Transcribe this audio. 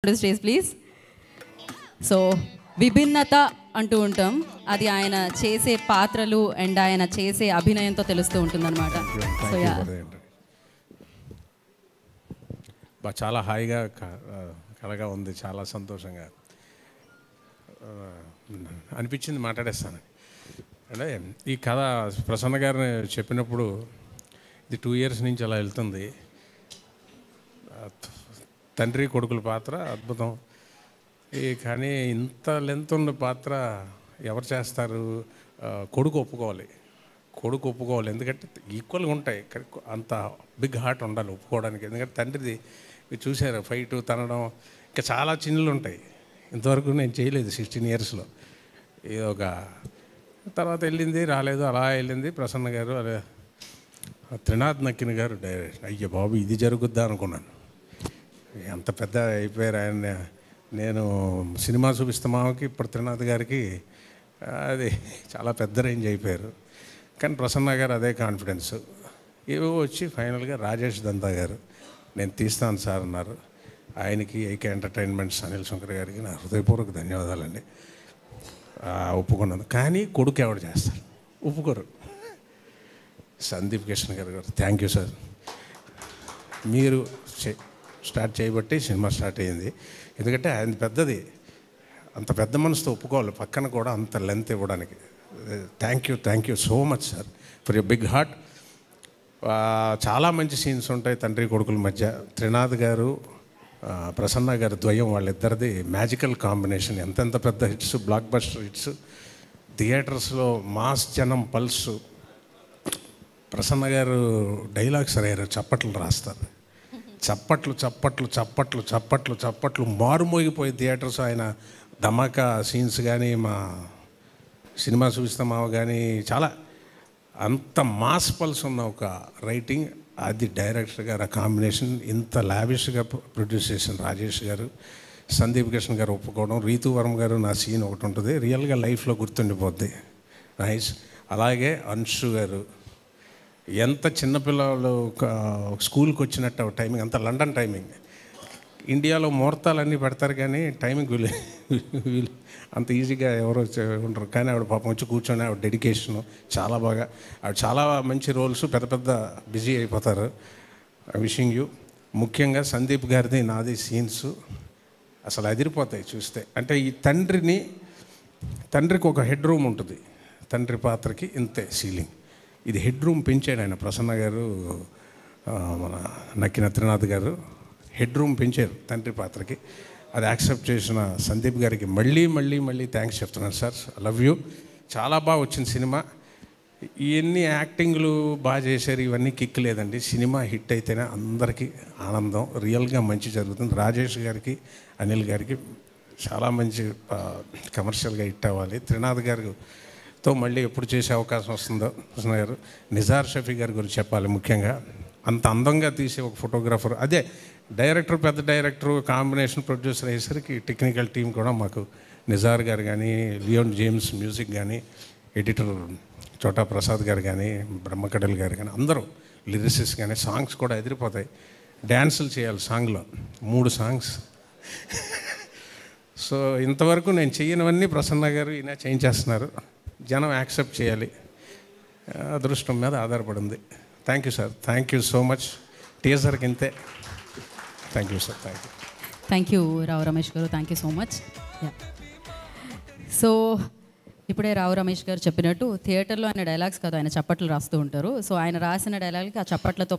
Stage please. So విభిన్నత అంటూ ఉంటాం, అది ఆయన చేసే పాత్రలు అండ్ ఆయన చేసే అభినయంతో తెలుస్తూ ఉంటుందన్నమాట. సో చాలా హాయిగా కలగా ఉంది, చాలా సంతోషంగా అనిపించింది మాట్లాడేస్తాను. అంటే ఈ కథ ప్రసన్న గారిని చెప్పినప్పుడు ఇది 2 years నుంచి అలా వెళ్తుంది. తండ్రి కొడుకుల పాత్ర అద్భుతం. కానీ ఇంత లెంత్ ఉన్న పాత్ర ఎవరు చేస్తారు? కొడుకు ఒప్పుకోవాలి, ఎందుకంటే ఈక్వల్గా ఉంటాయి, అంత బిగ్ హార్ట్ ఉండాలి ఒప్పుకోవడానికి. ఎందుకంటే తండ్రిది మీరు చూసారు, ఫైట్ తనడం, ఇంకా చాలా చిన్నులు ఉంటాయి. ఇంతవరకు నేను చేయలేదు 16 yearsలో. ఇది ఒక తర్వాత వెళ్ళింది, రాలేదు, అలా వెళ్ళింది. ప్రసన్న గారు అదే త్రినాథ్ నక్కిన గారు డైరెక్ట్, అయ్యో బాబు ఇది జరుగుద్దా అనుకున్నాను. అంత పెద్ద అయిపోయారు ఆయన. నేను సినిమా చూపిస్తామాకి ఇప్పుడు త్రినాథ్ గారికి అది చాలా పెద్ద రేంజ్ అయిపోయారు. కానీ ప్రసన్న గారు అదే కాన్ఫిడెన్స్. ఏవో వచ్చి ఫైనల్గా రాజేష్ దంతా గారు నేను తీస్తాను సార్ అన్నారు. ఆయనకి ఏకే ఎంటర్టైన్మెంట్స్ అనిల్ శంకర్ గారికి నా హృదయపూర్వక ధన్యవాదాలండి ఒప్పుకున్నాను. కానీ కొడుకు ఎవడు చేస్తారు? ఒప్పుకోరు. సందీప్ కిషన్ గారు థ్యాంక్ యూ సార్, మీరు స్టార్ట్ చేయబట్టి సినిమా స్టార్ట్ అయ్యింది. ఎందుకంటే ఆయన పెద్దది, అంత పెద్ద మనసుతో ఒప్పుకోవాలి, పక్కన కూడా అంత లెంత్ ఇవ్వడానికి. Thank you so much sir for your big heart. చాలా మంచి సీన్స్ ఉంటాయి తండ్రి కొడుకుల మధ్య. త్రినాథ్ గారు ప్రసన్న గారు ద్వయం, వాళ్ళిద్దరిది మ్యాజికల్ కాంబినేషన్. ఎంతెంత పెద్ద హిట్స్, బ్లాక్ బస్టర్ హిట్స్, థియేటర్స్లో మాస్ జనం పల్సు. ప్రసన్న గారు డైలాగ్స్ రాయారు, చప్పట్లు రాస్తారు. చప్పట్లు చప్పట్లు చప్పట్లు చప్పట్లు చప్పట్లు మారుమోగిపోయి థియేటర్స్. ఆయన ధమాకా సీన్స్ కానీ, మా సినిమా చూపిస్తామావ కానీ, చాలా అంత మాస్ పల్స్ ఉన్న ఒక రైటింగ్. అది డైరెక్టర్ గారు ఆ కాంబినేషన్ ఇంత లావిష్గా ప్రొడ్యూస్ చేసిన రాజేష్ గారు, సందీప్ కిషన్ గారు ఒప్పుకోవడం, రీతు వర్మ గారు నా సీన్ ఒకటి ఉంటుంది రియల్గా లైఫ్లో గుర్తుండిపోద్ది, నైస్. అలాగే అంశు గారు, ఎంత చిన్నపిల్లలు స్కూల్కి వచ్చినట్టు టైమింగ్, అంత లండన్ టైమింగ్. ఇండియాలో ముహూర్తాలన్నీ పెడతారు కానీ టైమింగ్ వీళ్ళు అంత ఈజీగా ఎవరో ఉండరు. కానీ ఆవిడ పాపం వచ్చి కూర్చొని ఆవిడ డెడికేషను చాలా బాగా, ఆవిడ చాలా మంచి రోల్స్, పెద్ద పెద్ద బిజీ అయిపోతారు. Wishing you. ముఖ్యంగా సందీప్ గారిది నాది సీన్స్ అసలు అదిరిపోతాయి చూస్తే. అంటే ఈ తండ్రికి ఒక హెడ్ రూమ్ ఉంటుంది, తండ్రి పాత్రకి ఇంతే సీలింగ్. ఇది హెడ్ రూమ్ పెంచాడు ఆయన. ప్రసన్న గారు, మన నక్కిన త్రినాథ్ గారు హెడ్ రూమ్ పెంచారు తండ్రి పాత్రకి. అది యాక్సెప్ట్ చేసిన సందీప్ గారికి మళ్ళీ మళ్ళీ మళ్ళీ థ్యాంక్స్ చెప్తున్నాను సార్, లవ్ యూ. చాలా బాగా వచ్చింది సినిమా. ఇవన్నీ యాక్టింగ్లు బాగా చేశారు, ఇవన్నీ కిక్ లేదండి. సినిమా హిట్ అయితేనే అందరికీ ఆనందం, రియల్గా మంచి జరుగుతుంది. రాజేష్ గారికి, అనిల్ గారికి చాలా మంచి కమర్షియల్గా హిట్ అవ్వాలి. త్రినాథ్ గారితో మళ్ళీ ఎప్పుడు చేసే అవకాశం వస్తుందో. కృష్ణ గారు, నిజార్ షఫీ గారి గురించి చెప్పాలి ముఖ్యంగా. అంత అందంగా తీసే ఒక ఫోటోగ్రాఫర్. అదే డైరెక్టర్, పెద్ద డైరెక్టర్ కాంబినేషన్ ప్రొడ్యూసర్ అయ్యేసరికి టెక్నికల్ టీం కూడా మాకు నిజార్ గారు కానీ, లియోన్ జేమ్స్ మ్యూజిక్ కానీ, ఎడిటర్ చోటా ప్రసాద్ గారు కానీ, బ్రహ్మకడల్ గారు కానీ, అందరూ లిరిసిస్ కానీ, సాంగ్స్ కూడా ఎదిరిపోతాయి. డ్యాన్సులు చేయాలి సాంగ్లో, 3 సాంగ్స్. సో ఇంతవరకు నేను చేయనివన్నీ ప్రసన్న గారు ఈయన చేయించేస్తున్నారు. జనం యాక్సెప్ట్ చేయాలి, అదృష్టం మీద ఆధారపడింది. Thank you sir, thank you so much. టీజర్కి ఇంతే. Thank you sir, thank you Rao Ramesh గారు, thank you so much. So ఇప్పుడే రావు రమేష్ గారు చెప్పినట్టు థియేటర్లో ఆయన డైలాగ్స్ కాదు, ఆయన చప్పట్లు రాస్తూ ఉంటారు. సో ఆయన రాసిన డైలాగ్కి ఆ చప్పట్లతో